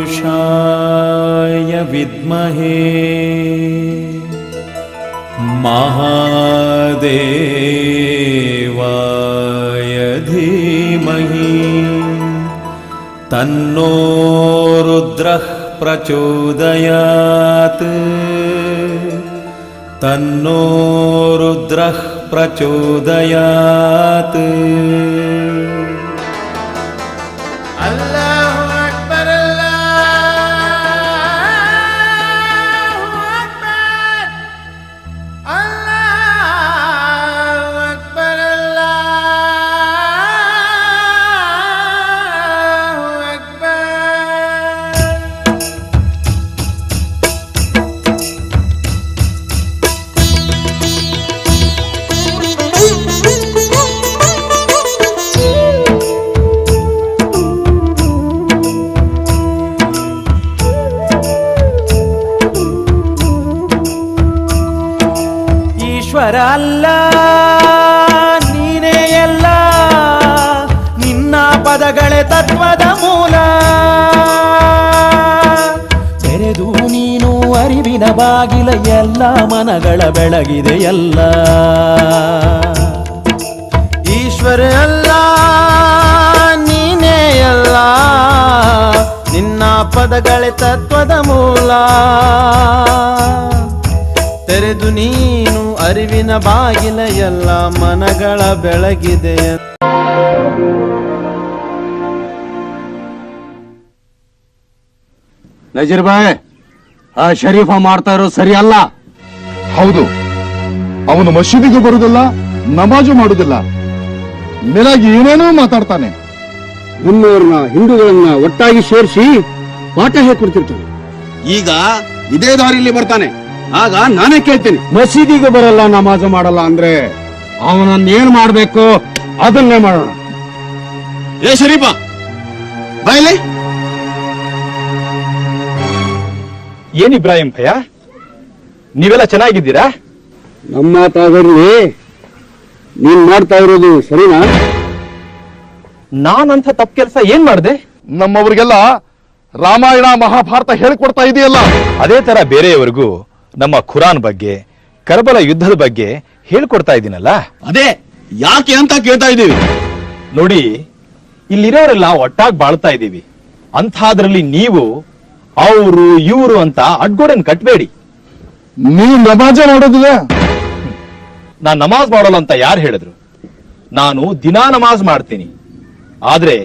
तत्पुरुषाय विद्महे महादेवाय धीमहि तन्नो रुद्रः प्रचोदयात् तन्नो रुद्रः प्रचोदयात्। ಅಲ್ಲ ನೀನೇ ಎಲ್ಲ, ನಿನ್ನ ಪದಗಳೇ ತತ್ವದ ಮೂಲ. ತೆರೆದು ನೀನು ಅರಿವಿನ ಬಾಗಿಲ, ಎಲ್ಲ ಮನಗಳ ಬೆಳಗಿದೆ ಎಲ್ಲ. ಈಶ್ವರ ಅಲ್ಲ ನೀನೇ ಎಲ್ಲ, ನಿನ್ನ ಪದಗಳೇ ತತ್ವದ ಮೂಲ. ತೆರೆದು ನೀನು ಅರಿವಿನ ಬಾಗಿಲ, ಎಲ್ಲ ಮನಗಳ ಬೆಳಗಿದೆ. ನಜೀರ್ ಬಾಯ್, ಆ ಶರೀಫ ಮಾಡ್ತಾ ಇರೋ ಸರಿ ಅಲ್ಲ. ಹೌದು, ಅವನು ಮಸೀದಿಗೂ ಬರುವುದಿಲ್ಲ, ನಮಾಜು ಮಾಡುವುದಿಲ್ಲ, ಮೇಲಾಗಿ ಏನೇನೋ ಮಾತಾಡ್ತಾನೆ. ಮುನ್ನೂರನ್ನ ಹಿಂದೂಗಳನ್ನ ಒಟ್ಟಾಗಿ ಸೇರಿಸಿ ಪಾಠ ಹೇಳ್ಕೊಡ್ತಿರ್ತಾನೆ. ಈಗ ಇದೇ ದಾರಿಯಲ್ಲಿ ಬರ್ತಾನೆ, ಆಗ ನಾನೇ ಕೇಳ್ತೀನಿ. ಮಸೀದಿಗೂ ಬರಲ್ಲ, ನಮಾಜು ಮಾಡಲ್ಲ ಅಂದ್ರೆ ಅವನನ್ನೇನ್ ಮಾಡ್ಬೇಕು ಅದನ್ನೇ ಮಾಡೋಣ. ಏ ಶರೀಫ ಬಾಯ್ಲಿ. ಏನ್ ಇಬ್ರಾಹಿಂ ಭಯ್ಯ, ನೀವೆಲ್ಲ ಚೆನ್ನಾಗಿದ್ದೀರಾ? ನಮ್ಮ ಮಾತಾಗಲಿ, ನೀನ್ ಮಾಡ್ತಾ ಇರೋದು ಸರಿನಾ? ನಾನಂತ ತಪ್ಪು ಕೆಲಸ ಏನ್ ಮಾಡಿದೆ? ನಮ್ಮವ್ರಿಗೆಲ್ಲ ರಾಮಾಯಣ ಮಹಾಭಾರತ ಹೇಳಿಕೊಡ್ತಾ ಇದೆಯಲ್ಲ, ಅದೇ ತರ ಬೇರೆಯವರಿಗೂ ನಮ್ಮ ಖುರಾನ್ ಬಗ್ಗೆ, ಕರ್ಬಲ ಯುದ್ಧದ ಬಗ್ಗೆ ಹೇಳ್ಕೊಡ್ತಾ ಇದ್ದೀನಲ್ಲ. ಅದೇ ಯಾಕೆ ಅಂತ ಕೇಳ್ತಾ ಇದ್ದೀವಿ. ನೋಡಿ, ಇಲ್ಲಿರೋರೆಲ್ಲ ಒಟ್ಟಾಗಿ ಬಾಳ್ತಾ ಇದ್ದೀವಿ. ಅಂಥದ್ರಲ್ಲಿ ನೀವು ಅವರು ಇವರು ಅಂತ ಅಡ್ಗೋಡೆನ್ ಕಟ್ಬೇಡಿ. ನೀವು ನಮಾಜ ಮಾಡೋದಿಲ್ಲ? ನಾನ್ ನಮಾಜ್ ಮಾಡೋಲ್ಲ ಅಂತ ಯಾರು ಹೇಳಿದ್ರು? ನಾನು ದಿನಾ ನಮಾಜ್ ಮಾಡ್ತೀನಿ. ಆದ್ರೆ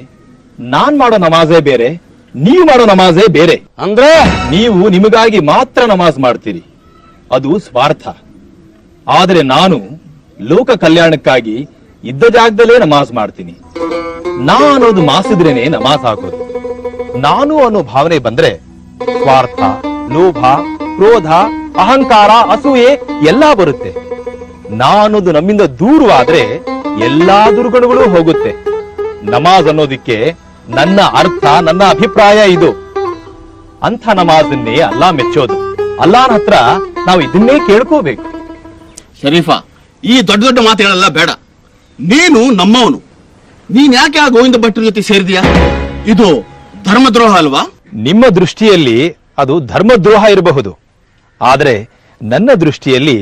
ನಾನ್ ಮಾಡೋ ನಮಾಜೇ ಬೇರೆ, ನೀವು ಮಾಡೋ ನಮಾಜೇ ಬೇರೆ. ಅಂದ್ರೆ ನೀವು ನಿಮಗಾಗಿ ಮಾತ್ರ ನಮಾಜ್ ಮಾಡ್ತೀರಿ, ಅದು ಸ್ವಾರ್ಥ. ಆದ್ರೆ ನಾನು ಲೋಕ ಕಲ್ಯಾಣಕ್ಕಾಗಿ ಇದ್ದ ಜಾಗದಲ್ಲೇ ನಮಾಜ್ ಮಾಡ್ತೀನಿ. ಅನ್ನೋದು ಮಾಸಿದ್ರೇನೆ ನಮಾಜ್ ಹಾಕೋದು. ನಾನು ಅನ್ನೋ ಭಾವನೆ ಬಂದ್ರೆ ಸ್ವಾರ್ಥ, ಲೋಭ, ಕ್ರೋಧ, ಅಹಂಕಾರ, ಅಸೂಯೆ ಎಲ್ಲಾ ಬರುತ್ತೆ. ನಾನೋದು ನಮ್ಮಿಂದ ದೂರವಾದ್ರೆ ಎಲ್ಲಾ ದುರ್ಗುಣಗಳು ಹೋಗುತ್ತೆ. ನಮಾಜ್ ಅನ್ನೋದಿಕ್ಕೆ ನನ್ನ ಅರ್ಥ, ನನ್ನ ಅಭಿಪ್ರಾಯ ಇದು. ಅಂಥ ನಮಾಜನ್ನೇ ಅಲ್ಲಾ ಮೆಚ್ಚೋದು. ಅಲ್ಲಾನ ಹತ್ರ ನಾವು ಇದನ್ನೇ ಕೇಳ್ಕೋಬೇಕು. ಶರೀಫಾ, ಈ ದೊಡ್ಡ ದೊಡ್ಡ ಮಾತುಗಳೆಲ್ಲ ಬೇಡ. ನೀನು ನಮ್ಮವನು, ನೀನ್ ಯಾಕೆ ಆ ಗೋವಿಂದ ಭಟ್ರ ಜೊತೆ ಸೇರಿದೀಯಾ? ಇದು ಧರ್ಮದ್ರೋಹ ಅಲ್ವಾ? ನಿಮ್ಮ ದೃಷ್ಟಿಯಲ್ಲಿ ಅದು ಧರ್ಮದ್ರೋಹ ಇರಬಹುದು, ಆದ್ರೆ ನನ್ನ ದೃಷ್ಟಿಯಲ್ಲಿ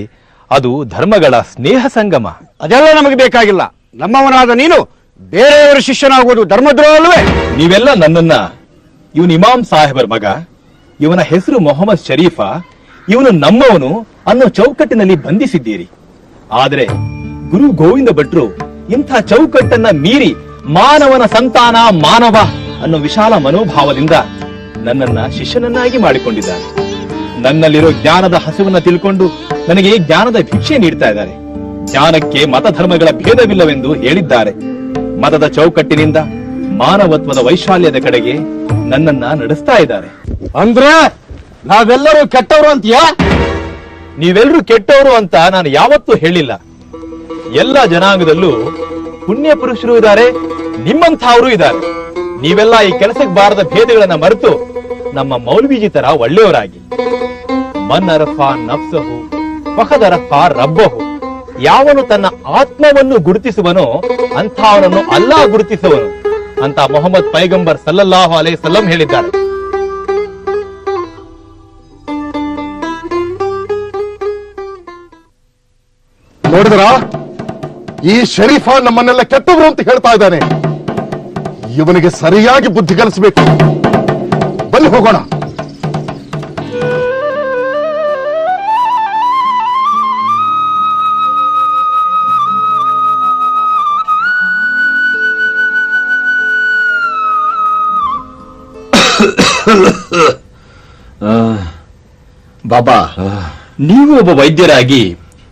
ಅದು ಧರ್ಮಗಳ ಸ್ನೇಹ ಸಂಗಮ. ಅದೆಲ್ಲ ನಮಗೆ ಬೇಕಾಗಿಲ್ಲ. ನಮ್ಮವನಾದ ನೀನು ಬೇರೆಯವರ ಶಿಷ್ಯನಾಗುವುದು ಧರ್ಮದ್ರೋಹ ಅಲ್ವೇ? ನೀವೆಲ್ಲ ನನ್ನನ್ನ ಇವನು ಇಮಾಮ್ ಸಾಹೇಬರ್ ಮಗ, ಇವನ ಹೆಸರು ಮೊಹಮ್ಮದ್ ಶರೀಫಾ, ಇವನು ನಮ್ಮವನು ಅನ್ನೋ ಚೌಕಟ್ಟಿನಲ್ಲಿ ಬಂಧಿಸಿದ್ದೀರಿ. ಆದ್ರೆ ಗುರು ಗೋವಿಂದ ಭಟ್ರು ಇಂಥ ಚೌಕಟ್ಟನ್ನ ಮೀರಿ ಮಾನವನ ಸಂತಾನ, ಮಾನವ ಅನ್ನೋ ವಿಶಾಲ ಮನೋಭಾವದಿಂದ ನನ್ನನ್ನ ಶಿಷ್ಯನನ್ನಾಗಿ ಮಾಡಿಕೊಂಡಿದ್ದಾರೆ. ನನ್ನಲ್ಲಿರೋ ಜ್ಞಾನದ ಹಸುವನ್ನ ತಿಳ್ಕೊಂಡು ನನಗೆ ಜ್ಞಾನದ ಭಿಕ್ಷೆ ನೀಡ್ತಾ ಇದ್ದಾರೆ. ಜ್ಞಾನಕ್ಕೆ ಮತ ಧರ್ಮಗಳ ಭೇದವಿಲ್ಲವೆಂದು ಹೇಳಿದ್ದಾರೆ. ಮತದ ಚೌಕಟ್ಟಿನಿಂದ ಮಾನವತ್ವದ ವೈಶಾಲ್ಯದ ಕಡೆಗೆ ನನ್ನನ್ನ ನಡೆಸ್ತಾ ಇದ್ದಾರೆ. ಅಂದ್ರೆ ನಾವೆಲ್ಲರೂ ಕೆಟ್ಟವರು ಅಂತೀಯಾ? ನೀವೆಲ್ಲರೂ ಕೆಟ್ಟವರು ಅಂತ ನಾನು ಯಾವತ್ತೂ ಹೇಳಿಲ್ಲ. ಎಲ್ಲ ಜನಾಂಗದಲ್ಲೂ ಪುಣ್ಯ ಪುರುಷರು ಇದ್ದಾರೆ, ನಿಮ್ಮಂಥವರು ಇದ್ದಾರೆ. ನೀವೆಲ್ಲ ಈ ಕೆಲಸಕ್ಕೆ ಬಾರದ ಭೇದಗಳನ್ನ ಮರೆತು ನಮ್ಮ ಮೌಲ್ವಿಜಿ ತರ ಒಳ್ಳೆಯವರಾಗಿ ಮನ್ ಅರಫಾ ನಫ್ಸಹು ಫಖದ್ ಅರಫಾ ರಬ್ಬಹು. ಯಾವನು ತನ್ನ ಆತ್ಮವನ್ನು ಗುರುತಿಸುವನೋ ಅಂಥವನನ್ನು ಅಲ್ಲಾಹ್ ಗುರುತಿಸುವನು ಅಂತ ಮೊಹಮ್ಮದ್ ಪೈಗಂಬರ್ ಸಲ್ಲಲ್ಲಾಹು ಅಲೈಹಿ ವಸಲ್ಲಂ ಹೇಳಿದ್ದಾರೆ. ನೋಡಿದ್ರ, ಈ ಶರೀಫ ನಮ್ಮನ್ನೆಲ್ಲ ಕೆಟ್ಟವರು ಅಂತ ಹೇಳ್ತಾ ಇದ್ದಾನೆ. ಇವನಿಗೆ ಸರಿಯಾಗಿ ಬುದ್ಧಿ ಕಲಿಸಬೇಕು. ಬನ್ನಿ ಹೋಗೋಣ. ಬಾಬಾ, ನೀವು ಒಬ್ಬ ವೈದ್ಯರಾಗಿ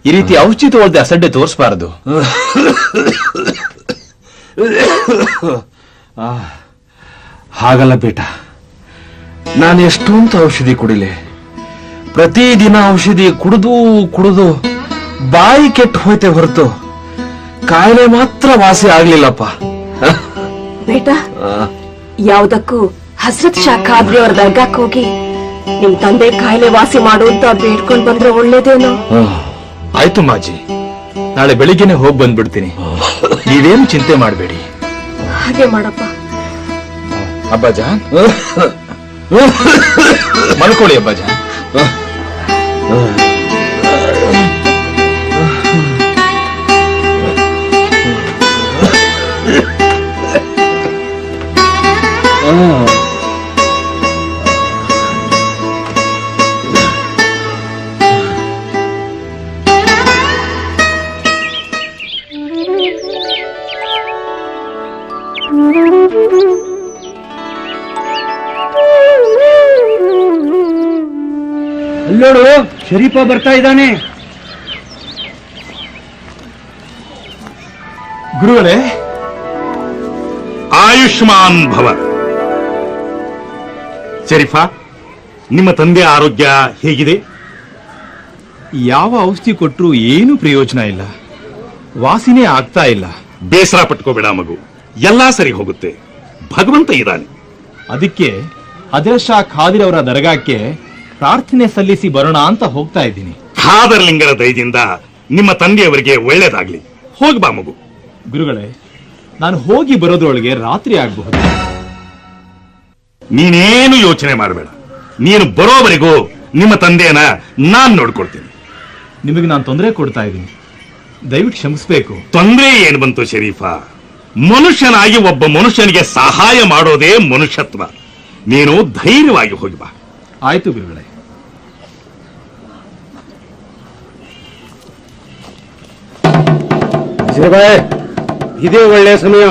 ಈ ರೀತಿ ಔಷಧಿ ತಗೊಳ್ದೆ ಅಸಡ್ಡೆ ತೋರಿಸಬಾರದು. ಹಾಗಲ್ಲ ಬೇಟ, ನಾನು ಎಷ್ಟೊಂದು ಔಷಧಿ ಕುಡಿಲೆ. ಪ್ರತಿದಿನ ಔಷಧಿ ಕುಡಿದು ಕುಡಿದು ಬಾಯಿ ಕೆಟ್ಟು ಹೋಯ್ತೆ ಹೊರತು ಕಾಯಿಲೆ ಮಾತ್ರ ವಾಸಿ ಆಗ್ಲಿಲ್ಲಪ್ಪ. ಬೇಟ, ಯಾವ್ದಕ್ಕೂ ಹಸ್ರತ್ ಶಾ ಖಾದ್ರಿ ಅವ್ರ ದರ್ಗಾಕ್ ಹೋಗಿ ನಿಮ್ ತಂದೆ ಕಾಯಿಲೆ ವಾಸಿ ಮಾಡು ಅಂತ ಬೇಡ್ಕೊಂಡ್ ಬಂದ್ರೆ ಒಳ್ಳೇದೇನೋ. ಆಯ್ತು ಮಾಜಿ, ನಾಳೆ ಬೆಳಿಗ್ಗೆನೆ ಹೋಗಿ ಬಂದ್ಬಿಡ್ತೀನಿ. ನೀವೇನು ಚಿಂತೆ ಮಾಡಬೇಡಿ. ಹಾಗೆ ಮಾಡಪ್ಪ. ಅಬ್ಬಾಜಾನ್, ಮಲ್ಕೊಳ್ಳಿ ಅಬ್ಬಾಜಾನ್. ಅಲ್ಲೋಡು, ಶರೀಫ ಬರ್ತಾ ಇದ್ದಾನೆ. ಗುರುಗಳೇ, ಆಯುಷ್ಮಾನ್ ಭವ. ಶರೀಫಾ, ನಿಮ್ಮ ತಂದೆ ಆರೋಗ್ಯ ಹೇಗಿದೆ? ಯಾವ ಔಷಧಿ ಕೊಟ್ಟರು ಏನು ಪ್ರಯೋಜನ ಇಲ್ಲ, ವಾಸಿನೇ ಆಗ್ತಾ ಇಲ್ಲ. ಬೇಸರ ಪಟ್ಕೋಬೇಡ ಮಗು, ಎಲ್ಲಾ ಸರಿ ಹೋಗುತ್ತೆ. ಭಗವಂತ ಇದ್ದಾನೆ. ಅದಕ್ಕೆ ಹಜರತ್ ಶಾ ಖಾದಿರ್ ಅವರ ದರ್ಗಾಕ್ಕೆ ಪ್ರಾರ್ಥನೆ ಸಲ್ಲಿಸಿ ಬರೋಣ ಅಂತ ಹೋಗ್ತಾ ಇದ್ದೀನಿ. ಖಾದರ್ಲಿಂಗರ ದಯದಿಂದ ನಿಮ್ಮ ತಂದೆಯವರಿಗೆ ಒಳ್ಳೇದಾಗ್ಲಿ. ಹೋಗಿ ಬಾ ಮಗು. ಗುರುಗಳೇ, ನಾನು ಹೋಗಿ ಬರೋದ್ರೊಳಗೆ ರಾತ್ರಿ ಆಗಬಹುದು. ನೀನೇನು ಯೋಚನೆ ಮಾಡಬೇಡ. ನೀನು ಬರೋವರೆಗೂ ನಿಮ್ಮ ತಂದೆಯನ್ನ ನಾನ್ ನೋಡ್ಕೊಳ್ತೀನಿ. ನಿಮಗೆ ನಾನು ತೊಂದರೆ ಕೊಡ್ತಾ ಇದ್ದೀನಿ, ದಯವಿಟ್ಟು ಕ್ಷಮಿಸಬೇಕು. ತೊಂದರೆ ಏನು ಬಂತು ಶರೀಫಾ? ಮನುಷ್ಯನಾಗಿ ಒಬ್ಬ ಮನುಷ್ಯನಿಗೆ ಸಹಾಯ ಮಾಡೋದೇ ಮನುಷ್ಯತ್ವ. ನೀನು ಧೈರ್ಯವಾಗಿ ಹೋಗಿ ಬಾ. ಆಯ್ತು ಗುರುಗಳೇ. ಇದೇ ಒಳ್ಳೆಯ ಸಮಯ.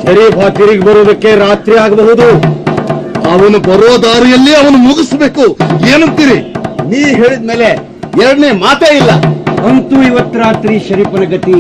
ಶರೀಫ ತಿರುಗಿ ಬರುವುದಕ್ಕೆ ರಾತ್ರಿ ಆಗಬಹುದು. ಅವನು ಬರೋ ದಾರಿಯಲ್ಲಿ ಅವನು ಮುಗಿಸ್ಬೇಕು. ಏನಂತೀರಿ? ನೀ ಹೇಳಿದ್ಮೇಲೆ ಎರಡನೇ ಮಾತೇ ಇಲ್ಲ. ಅಂತೂ ಇವತ್ತು ರಾತ್ರಿ ಶರೀಫನ ಗತಿ.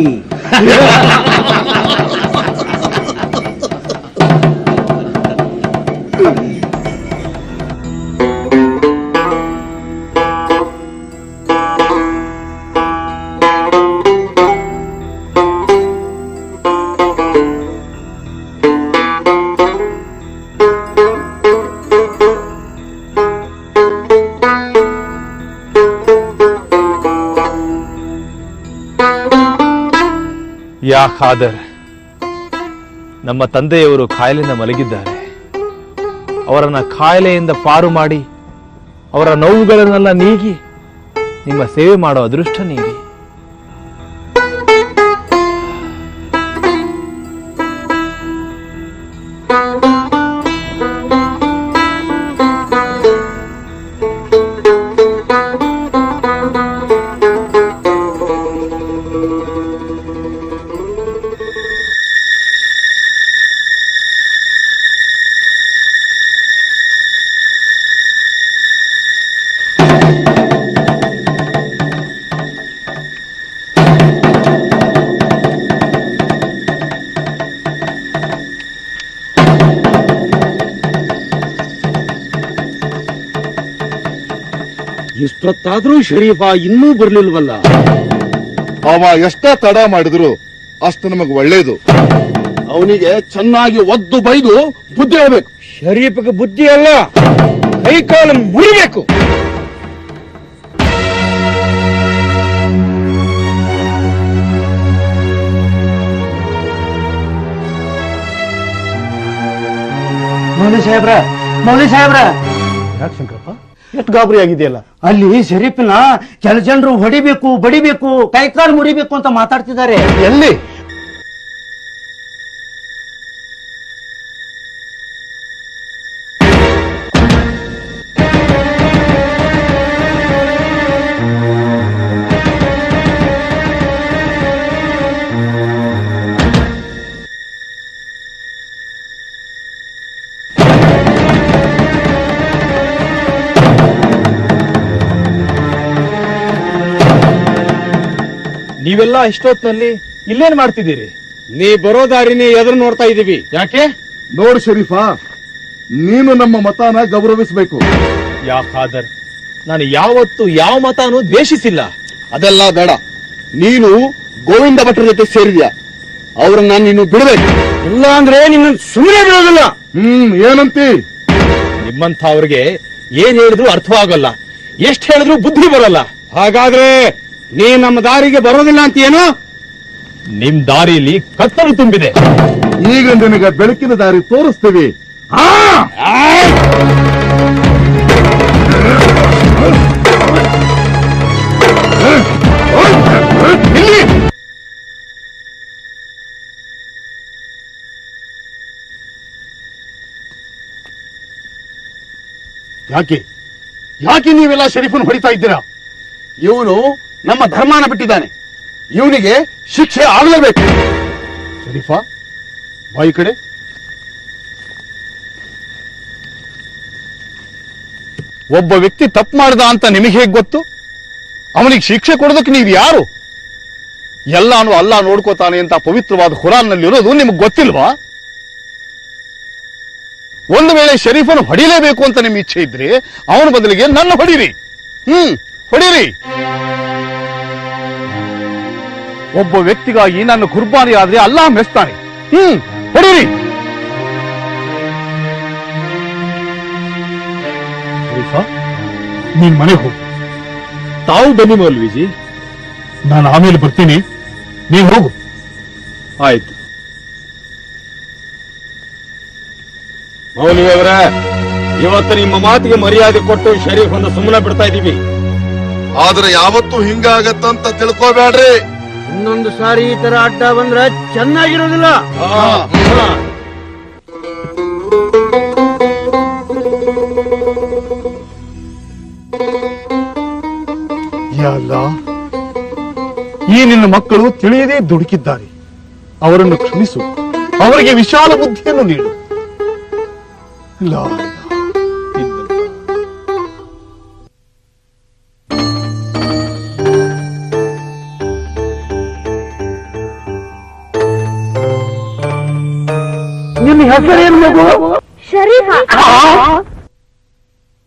ಯಾ ಖಾದರ್, ನಮ್ಮ ತಂದೆಯವರು ಕಾಯಿಲೆಯಿಂದ ಮಲಗಿದ್ದಾರೆ. ಅವರನ್ನ ಕಾಯಿಲೆಯಿಂದ ಪಾರು ಮಾಡಿ ಅವರ ನೋವುಗಳನ್ನೆಲ್ಲ ನೀಗಿ ನಿಮ್ಮ ಸೇವೆ ಮಾಡೋ ಅದೃಷ್ಟ ನೀಡಿ. ಇಷ್ಟೊತ್ತಾದ್ರೂ ಶರೀಫ ಇನ್ನೂ ಬರ್ಲಿಲ್ವಲ್ಲ? ಅವ ಎಷ್ಟೇ ತಡ ಮಾಡಿದ್ರು ಅಷ್ಟು ನಮಗ್ ಒಳ್ಳೇದು. ಅವನಿಗೆ ಚೆನ್ನಾಗಿ ಒದ್ದು ಬೈದು ಬುದ್ಧಿ ಹೇಳ್ಬೇಕು. ಶರೀಫಗೆ ಬುದ್ಧಿ ಅಲ್ಲ, ಕೈಕಾಲು ಮುರಿಬೇಕು. ಮೌಲ್ವಿ ಸಾಹೇಬ್ರ ಯಾಕೆ ಶಂಕರಪ್ಪ ಎಷ್ಟು ಗಾಬರಿ ಆಗಿದೆಯಲ್ಲ? ಅಲ್ಲಿ ಶರೀಫ್ನ ಕೆಲ ಜನರು ಹೊಡಿಬೇಕು ಬಡಿಬೇಕು ಕೈಕಾಲು ಮುರಿಬೇಕು ಅಂತ ಮಾತಾಡ್ತಿದ್ದಾರೆ. ಎಲ್ಲಿ? ನೀವೆಲ್ಲ ಇಷ್ಟೊತ್ತಿನಲ್ಲಿ ಇಲ್ಲೇನ್ ಮಾಡ್ತಿದ್ದೀರಿ? ನೀ ಬರೋ ದಾರಿನೇ ಎದುರು ನೋಡ್ತಾ ಇದೀವಿ. ಯಾಕೆ? ನೋಡು ಶರೀಫಾ, ನೀನು ನಮ್ಮ ಮತನ ಗೌರವಿಸಬೇಕು. ಯಾ ಖಾದರ್, ನಾನು ಯಾವತ್ತು ಯಾವ ಮತನೂ ದ್ವೇಷಿಸಿಲ್ಲ. ಅದೆಲ್ಲ ಬೇಡ. ನೀನು ಗೋವಿಂದ ಭಟ್ರ ಜೊತೆ ಸೇರಿದ್ಯಾ, ಅವ್ರನ್ನ ನೀನು ಬಿಡಬೇಕು. ಇಲ್ಲ ಅಂದ್ರೆ ನಿನ್ನ ಸುಮ್ಮನೆ ಬಿಡೋದಿಲ್ಲ. ಏನಂತಿ? ನಿಮ್ಮಂಥ ಅವ್ರಿಗೆ ಏನ್ ಹೇಳಿದ್ರು ಅರ್ಥವಾಗಲ್ಲ, ಎಷ್ಟ್ ಹೇಳಿದ್ರು ಬುದ್ಧಿ ಬರಲ್ಲ. ಹಾಗಾದ್ರೆ ನೀ ನಮ್ಮ ದಾರಿಗೆ ಬರೋದಿಲ್ಲ ಅಂತ ಏನು? ನಿಮ್ ದಾರಿಯಲ್ಲಿ ಕತ್ತಲು ತುಂಬಿದೆ. ಈಗ ನಿನಗೆ ಬೆಳಕಿನ ದಾರಿ ತೋರಿಸ್ತೀವಿ. ಯಾಕೆ ನೀವೆಲ್ಲ ಶರೀಫನ್ ಹೊಡಿತಾ ಇದ್ದೀರಾ? ಇವನು ನಮ್ಮ ಧರ್ಮನ ಬಿಟ್ಟಿದ್ದಾನೆ, ಇವನಿಗೆ ಶಿಕ್ಷೆ ಆಗಲೇಬೇಕು. ಶರೀಫಾ, ಬಾಯಿ ಕಡೆ. ಒಬ್ಬ ವ್ಯಕ್ತಿ ತಪ್ಪು ಮಾಡ್ದ ಅಂತ ನಿಮಗೆ ಹೇಗೆ ಗೊತ್ತು? ಅವನಿಗೆ ಶಿಕ್ಷೆ ಕೊಡೋದಕ್ಕೆ ನೀವು ಯಾರು? ಎಲ್ಲಾನು ಅಲ್ಲ ನೋಡ್ಕೋತಾನೆ ಅಂತ ಪವಿತ್ರವಾದ ಖುರಾನ್ನಲ್ಲಿರೋದು ನಿಮಗೆ ಗೊತ್ತಿಲ್ವಾ? ಒಂದು ವೇಳೆ ಶರೀಫನು ಹೊಡಿಲೇಬೇಕು ಅಂತ ನಿಮ್ ಇಚ್ಛೆ ಇದ್ರೆ ಅವನ ಬದಲಿಗೆ ನನ್ನ ಹೊಡಿರಿ. ಹೊಡಿರಿ. ಒಬ್ಬ ವ್ಯಕ್ತಿಗಾಗಿ ನನ್ನ ಕುರ್ಬಾನಿ ಆದ್ರೆ ಅಲ್ಲಾಹ್ ಮೆಚ್ತಾನೆ. ಹೊಡಿರಿ. ನೀನ್ ಮನೆಗೆ ಹೋಗು. ತಾವು ಬನ್ನಿ ಮೌಲ್ವಿಜಿ. ನಾನು ಆಮೇಲೆ ಬರ್ತೀನಿ, ನೀನ್ ಹೋಗು. ಆಯ್ತು. ಮೌಲ್ವಿ ಅವರೇ, ಇವತ್ತು ನಿಮ್ಮ ಮಾತಿಗೆ ಮರ್ಯಾದೆ ಕೊಟ್ಟು ಶರೀಫನ್ನು ಸುಮ್ಮನೆ ಬಿಡ್ತಾ ಇದೀವಿ. ಆದ್ರೆ ಯಾವತ್ತೂ ಹಿಂಗಾಗತ್ತಂತ ತಿಳ್ಕೋಬೇಡ್ರಿ. ಇನ್ನೊಂದು ಸಾರಿ ಈ ತರ ಅಡ್ಡ ಬಂದ್ರೆ ಚೆನ್ನಾಗಿರೋದಿಲ್ಲ. ಯಾ ಅಲ್ಲಾಹ್, ಈ ನಿನ್ನ ಮಕ್ಕಳು ತಿಳಿಯದೇ ದುಡುಕಿದ್ದಾರೆ. ಅವರನ್ನು ಕ್ಷಮಿಸು, ಅವರಿಗೆ ವಿಶಾಲ ಬುದ್ಧಿಯನ್ನು ನೀಡು. ಲಾ ಇಲಾಹ ಇಲ್ಲಲ್ಲಾಹ್. ನಿನ್ನ ಹೆಸರೇನು ಮಗು? ಶರೀಫಾ.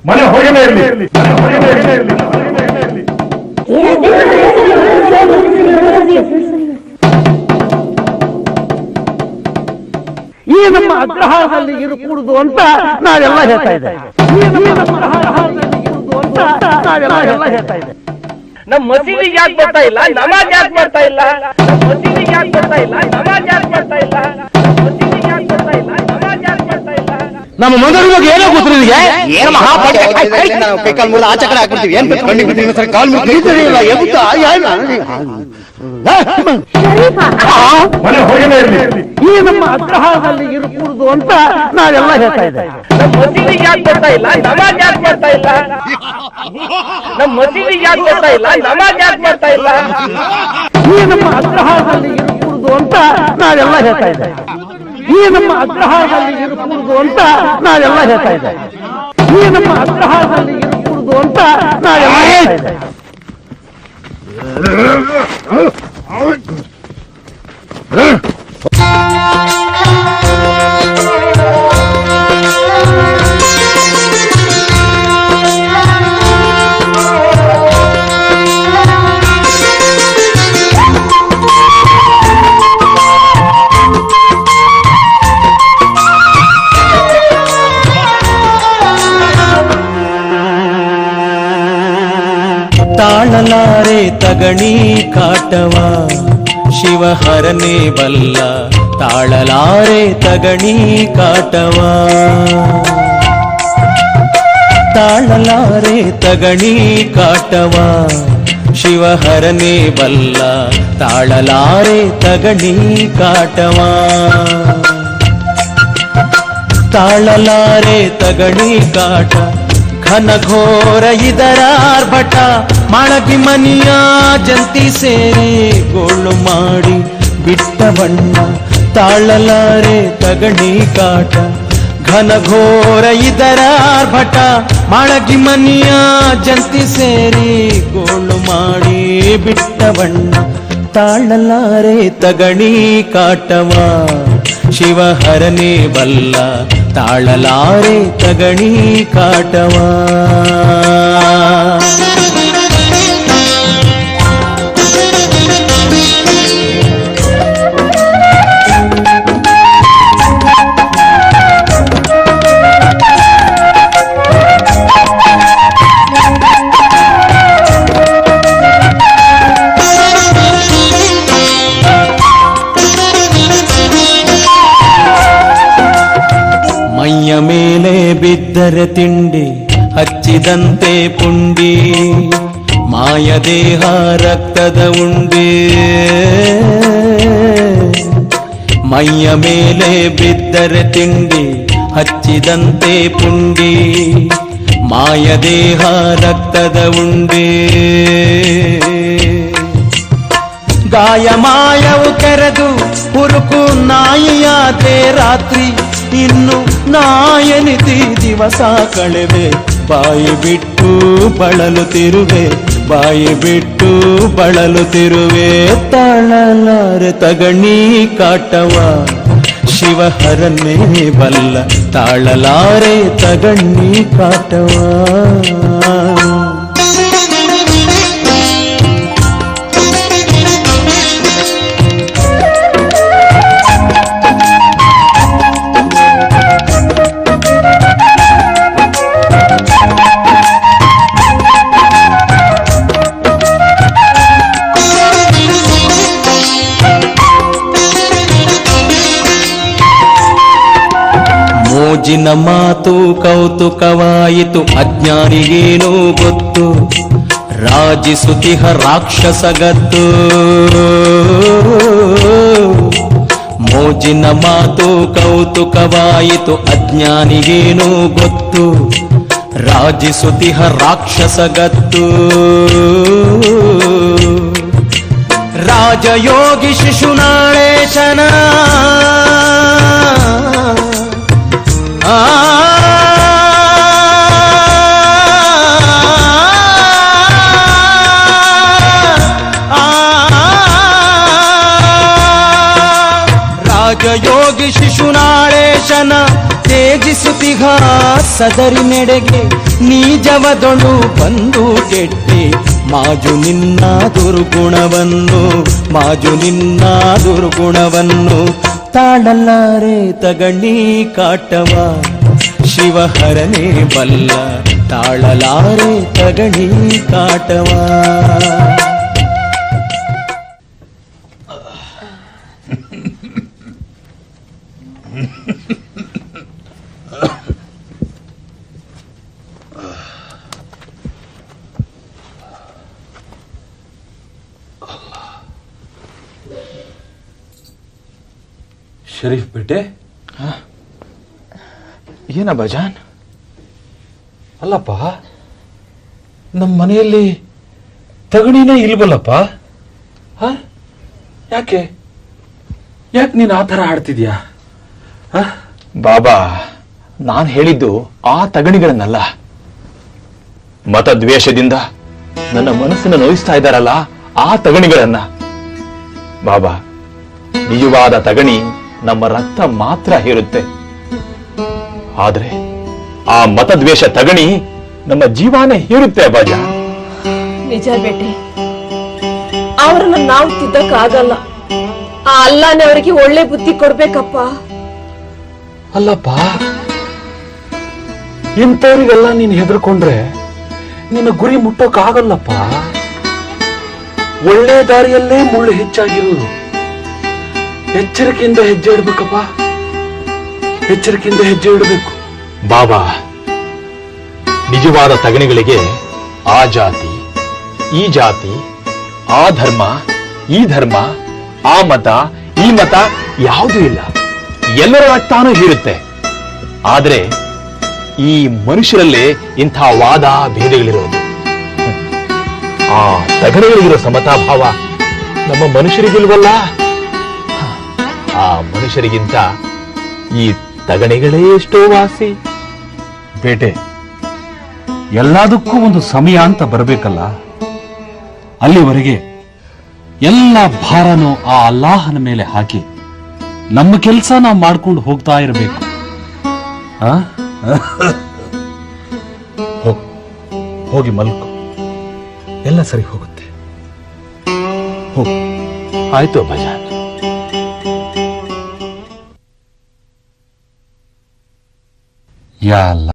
ಮನೆ ಹೊರಗಡೆ ಇರಲಿ. ಈ ನಮ್ಮ ಅಗ್ರಹಾರದಲ್ಲಿ ಇರುಕೂಡುದು ಅಂತ ನಾವೆಲ್ಲ ಹೇಳ್ತಾ ಇದ್ದೇವೆ. ನಮ್ಮ ಮಸೀದಿಗೆ ಯಾಕೆ ಬರ್ತಾ ಇಲ್ಲ? ನಮಾಜ್ ಯಾಕೆ ಮಾಡ್ತಾ ಇಲ್ಲ? ಮಸೀದಿಗೆ ಯಾಕೆ ಬರ್ತಾ ಇಲ್ಲ? ನಮಾಜ್ ಯಾಕೆ ಮಾಡ್ತಾ ಇಲ್ಲ? ಮಸೀದಿಗೆ ಯಾಕೆ ಬರ್ತಾ ಇಲ್ಲ? ನಮಾಜ್ ಯಾಕೆ ಮಾಡ್ತಾ ಇಲ್ಲ? ನಮ್ಮ ಮೊದಲು ಬಗ್ಗೆ ಏನೋ ಗೊತ್ತು ನಿನಗೆ? ಏನು ಮಹಾಪಾಠ ಕೈ ಕಾಲು ಮುರಿದು ಆಚೆ ಕಡೆ ಹಾಕ್ಬಿಡ್ತೀವಿ. ಏನ್ ಕಾಲು ಮನೆ ಹೊರಗಡೆ ಇರಲಿ. ಈ ನಮ್ಮ ಅಗ್ರಹಾರದಲ್ಲಿ ಇರುಕೂಡುದು ಅಂತ ನಾವೆಲ್ಲ ಹೇಳ್ತಾ ಇದ್ದೇವೆ. ನಮ್ಮ ಮಸೀದಿಗೆ ಯಾಕೆ ಬರ್ತಾ ಇಲ್ಲ? ನಮಾಜ್ ಯಾಕೆ ಮಾಡ್ತಾ ಇಲ್ಲ? ನಮ್ಮ ಮಸೀದಿಗೆ ಯಾಕೆ ಬರ್ತಾ ಇಲ್ಲ? ನಮಾಜ್ ಯಾಕೆ ಮಾಡ್ತಾ ಇಲ್ಲ? ಈ ನಮ್ಮ ಅಗ್ರಹಾರದಲ್ಲಿ ಇರುಕೂಡುದು ಅಂತ ನಾವೆಲ್ಲ ಹೇಳ್ತಾ ಇದ್ದೇವೆ. ಈ ನಮ್ಮ ಅಗ್ರಹಾರದಲ್ಲಿ ಇರುಕೂಡುದು ಅಂತ ನಾವೆಲ್ಲ ಹೇಳ್ತಾ ಇದ್ದೇವೆ. ಈ ನಮ್ಮ ಅಗ್ರಹಾರದಲ್ಲಿ ಇರುಕೂಡುದು ಅಂತ ನಾವೆಲ್ಲ ಹೇಳ್ತಾ ಇದ್ದೇವೆ. ತಾಳಲಾರೆ ತಗಣಿ ಕಾಟವ ಶಿವಹರನೇ ಬಲ್ಲ ತಾಳಲಾರೆ ತಗಣಿ ಕಾಟವಾ ತಾಳಲಾರೆ ತಗಣಿ ಕಾಟವಾ ಶಿವಹರನೇ ಬಲ್ಲ ತಾಳಲಾರೆ ತಗಣಿ ಕಾಟವಾ ತಾಳಲಾರೆ ತಗಣಿ ಕಾಟ ಘನಘೋರ ಇದರಾರ್ಭಟ ಮಾಳಗಿ ಮನಿಯ ಜಂತಿ ಸೇರಿ ಗೋಳು ಮಾಡಿ ಬಿಟ್ಟ ಬಣ್ಣ ತಾಳಲಾರೆ ತಗಣಿ ಕಾಟ ಘನಘೋರ ಇದರಾರ್ಭಟ ಮಾಳಗಿ ಮನಿಯ ಜಂತಿ ಸೇರಿ ಗೋಳು ಮಾಡಿ ಬಿಟ್ಟ ಬಣ್ಣ ತಾಳಲಾರೆ ತಗಣಿ ಕಾಟವಾ ಶಿವಹರನೇ ಬಲ್ಲ ತಾಳಲಾರೆ ತಗಣಿ ಕಾಟವಾ ಮೈಯ ಮೇಲೆ ಬಿದ್ದರೆ ತಿಂಡಿ ಹಚ್ಚಿದಂತೆ ಪುಂಡಿ ಮಾಯದೇಹ ರಕ್ತದ ಉಂಡಿ ಮೈಯ ಮೇಲೆ ಬಿದ್ದರೆ ತಿಂಡಿ ಹಚ್ಚಿದಂತೆ ಪುಂಡಿ ಮಾಯದೇಹ ರಕ್ತದ ಉಂಡಿ ಗಾಯ ಮಾಯವು ಕೆರೆದು ಹುರುಕು ನಾಯಿಯಾದೆ ರಾತ್ರಿ ಇನ್ನು ನಾಯನಿತಿ ದಿವಸ ಕಳೆವೆ ಬಾಯಿ ಬಿಟ್ಟು ಬಳಲುತ್ತಿರುವೆ ಬಾಯಿ ಬಿಟ್ಟು ಬಳಲುತ್ತಿರುವೆ ತಾಳಲಾರೆ ತಗಣಿ ಕಾಟವಾ ಶಿವಹರನೇ ಬಲ್ಲ ತಾಳಲಾರೆ ತಗಣಿ ಕಾಟವಾ ಮೋಜಿನ ಮಾತು ಕೌತುಕವಾಯಿತು ಅಜ್ಞಾನಿಗೇನೋ ಗೊತ್ತು ರಾಜಿಸುತಿಹ ರಾಕ್ಷಸಗತ್ತು ಮೋಜಿನ ಮಾತು ಕೌತುಕವಾಯಿತು ಅಜ್ಞಾನಿಗೇನೋ ಗೊತ್ತು ರಾಜಿಸುತಿಹ ರಾಕ್ಷಸಗತ್ತು ರಾಜಯೋಗಿ ಶಿಶುನಾಳೇಶನ ರಾಜಯೋಗಿ ಶಿಶುನಾಳೇಶನ ತೇಜಿಸುತ್ತಿಗ ಸದರಿ ನೆಡೆಗೆ ನೀಜವದೊಳು ಬಂದು ಕೆಟ್ಟಿ ಮಾಜು ನಿನ್ನ ದುರ್ಗುಣವನ್ನು ಮಾಜು ನಿನ್ನ ದುರ್ಗುಣವನ್ನು ತಾಳಲಾರೆ ತಗಣಿ ಕಾಟವಾ ಶಿವಹರನೇ ಬಲ್ಲ ತಾಳಲಾರೆ ತಗಣಿ ಕಾಟವಾ ಶರೀಫ್ ಬೇಟೆ ಏನ ಬಜಾನ್? ಅಲ್ಲಪ್ಪ, ನಮ್ಮ ಮನೆಯಲ್ಲಿ ತಗಣಿನೇ ಇಲ್ವಲ್ಲಪ್ಪ. ಯಾಕೆ ಯಾಕೆ ನೀನು ಆ ಥರ ಆಡ್ತಿದ್ಯಾ? ಬಾಬಾ, ನಾನು ಹೇಳಿದ್ದು ಆ ತಗಣಿಗಳನ್ನಲ್ಲ. ಮತದ್ವೇಷದಿಂದ ನನ್ನ ಮನಸ್ಸನ್ನು ನೋಯಿಸ್ತಾ ಇದ್ದಾರಲ್ಲ ಆ ತಗಣಿಗಳನ್ನ. ಬಾಬಾ, ನಿಜವಾದ ತಗಣಿ ನಮ್ಮ ರಕ್ತ ಮಾತ್ರ ಹೀರುತ್ತೆ. ಆದ್ರೆ ಆ ಮತದ್ವೇಷ ತಗಣಿ ನಮ್ಮ ಜೀವನ ಹೀರುತ್ತೆ ಅಬ್ಬಾಜ. ನಿಜ ಬೇಟೆ, ಅವರನ್ನ ನಾವು ತಿದ್ದಕ್ಕಾಗಲ್ಲ. ಆ ಅಲ್ಲಾನೇ ಅವರಿಗೆ ಒಳ್ಳೆ ಬುದ್ಧಿ ಕೊಡ್ಬೇಕಪ್ಪ. ಅಲ್ಲಪ್ಪ, ಇಂಥವ್ರಿಗೆಲ್ಲ ನೀನು ಹೆದರ್ಕೊಂಡ್ರೆ ನಿನ್ನ ಗುರಿ ಎಚ್ಚರಿಕೆಯಿಂದ ಹೆಜ್ಜೆ ಇಡ್ಬೇಕಪ್ಪ, ಎಚ್ಚರಿಕೆಯಿಂದ ಹೆಜ್ಜೆ ಇಡಬೇಕು. ಬಾಬಾ, ನಿಜವಾದ ತಗಣಿಗಳಿಗೆ ಆ ಜಾತಿ, ಈ ಜಾತಿ, ಆ ಧರ್ಮ, ಈ ಧರ್ಮ, ಆ ಮತ, ಈ ಮತ ಯಾವುದೂ ಇಲ್ಲ. ಎಲ್ಲರ ರಕ್ತಾನೂ ಹೀರುತ್ತೆ. ಆದ್ರೆ ಈ ಮನುಷ್ಯರಲ್ಲೇ ಇಂಥ ವಾದ ಭೇದಗಳಿರೋದು. ಆ ತಗಣಿಗಳಿಗಿರೋ ಸಮತಾ ಭಾವ ನಮ್ಮ ಮನುಷ್ಯರಿಗಿಲ್ವಲ್ಲ. ಆ ಮನುಷ್ಯರಿಗಿಂತ ಈ ತಗಣಿಗಳೇ ಎಷ್ಟೋ ವಾಸಿ. ಬೇಟೆ, ಎಲ್ಲದಕ್ಕೂ ಒಂದು ಸಮಯ ಅಂತ ಬರಬೇಕಲ್ಲ. ಅಲ್ಲಿವರೆಗೆ ಎಲ್ಲ ಭಾರನೂ ಆ ಅಲ್ಲಾಹನ ಮೇಲೆ ಹಾಕಿ ನಮ್ಮ ಕೆಲಸ ನಾವು ಮಾಡ್ಕೊಂಡು ಹೋಗ್ತಾ ಇರಬೇಕು. ಹೋಗಿ ಮಲ್ಕೋ, ಎಲ್ಲ ಸರಿ ಹೋಗುತ್ತೆ. ಹೋಗು. ಆಯ್ತು ಬಜಾರ್. ಯಾ ಅಲ್ಲ,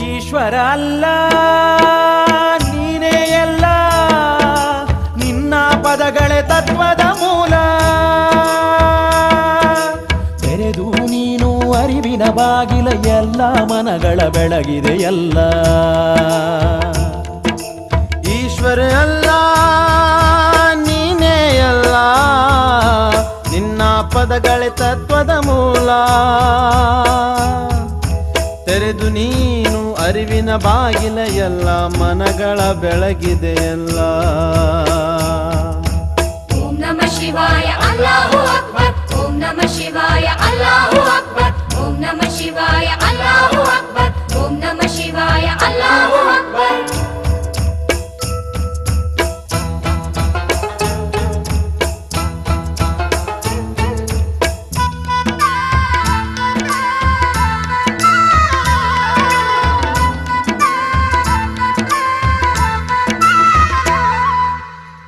ಈಶ್ವರ ಅಲ್ಲ ನೀನೇ ಎಲ್ಲ, ನಿನ್ನ ಪದಗಳೇ ತತ್ವದ ಮೂಲ. ತೆರೆದು ನೀನು ಅರಿವಿನ ಬಾಗಿಲ, ಎಲ್ಲ ಮನಗಳ ಬೆಳಗಿದೆ ಎಲ್ಲ. ಈಶ್ವರ ಅಲ್ಲ ನೀನೇ ಎಲ್ಲ, ನಿನ್ನ ಪದಗಳೇ ತತ್ವದ ಮೂಲ. ತೆರೆದು ನೀನು ಅರಿವಿನ ಬಾಗಿಲ, ಎಲ್ಲ ಮನಗಳ ಬೆಳಗಿದೆ ಎಲ್ಲ. ಓಂ ನಮಃ ಶಿವಾಯ ಅಲ್ಲಾಹು ಅಕ್ಬರ್, ಓಂ ನಮಃ ಶಿವಾಯ ಅಲ್ಲಾಹು ಅಕ್ಬರ್, ಓಂ ನಮಃ ಶಿವಾಯ ಅಲ್ಲಾಹು ಅಕ್ಬರ್, ಓಂ ನಮಃ ಶಿವಾಯ ಅಲ್ಲಾಹು ಅಕ್ಬರ್.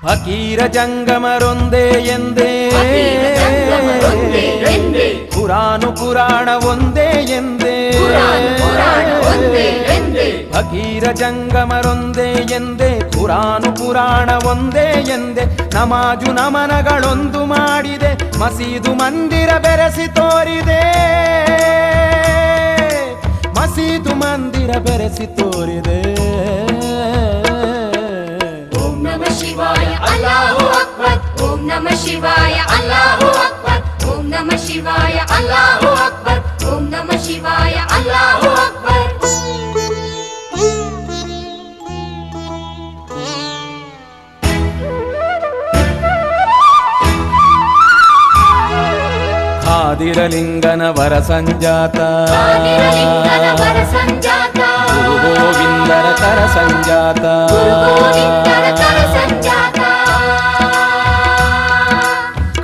ಫಕೀರ ಜಂಗಮರೊಂದೇ ಎಂದೇ, ಕುರಾನು ಪುರಾಣ ಒಂದೇ ಎಂದೇ. ಫಕೀರ ಜಂಗಮರೊಂದೇ ಎಂದೇ, ಕುರಾನು ಪುರಾಣ ಒಂದೇ ಎಂದೇ. ನಮಾಜು ನಮನಗಳೊಂದು ಮಾಡಿದೆ, ಮಸೀದು ಮಂದಿರ ಬೆರೆಸಿ ತೋರಿದೆ. ಮಸೀದು ಮಂದಿರ ಬೆರೆಸಿ ತೋರಿದೆ. ಓಂ ನಮಃ ಶಿವಾಯ ಅಲ್ಲಾಹು ಅಕ್ಬರ್, ಓಂ ನಮಃ ಶಿವಾಯ ಅಲ್ಲಾಹು ಅಕ್ಬರ್, ಓಂ ನಮಃ ಶಿವಾಯ ಅಲ್ಲಾಹು ಅಕ್ಬರ್, ಓಂ ನಮಃ ಶಿವಾಯ ಅಲ್ಲಾಹು ಅಕ್ಬರ್. ಖಾದಿರಲಿಂಗನ ವರ ಸಂಜಾತ, ಗುರು ಗೋವಿಂದರ ಕರ ಸಂಜಾತ.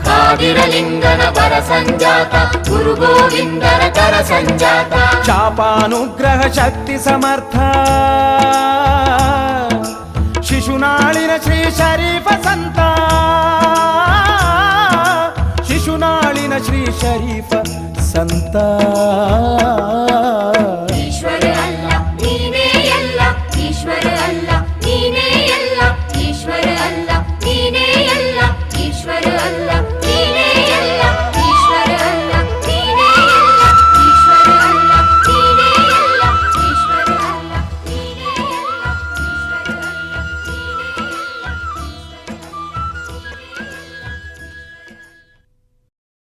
ಖಾದಿರಲಿಂಗನ ವರ ಸಂಜಾತ, ಗುರು ಗೋವಿಂದರ ಕರ ಸಂಜಾತ. ಶಾಪಾನುಗ್ರಹ ಶಕ್ತಿ ಸಮರ್ಥ, ಶಿಶುನಾಳಿನ ಶ್ರೀ ಶರೀಫ ಸಂತ. ಶಿಶುನಾಳಿನ ಶ್ರೀ ಶರೀಫ ಸಂತ.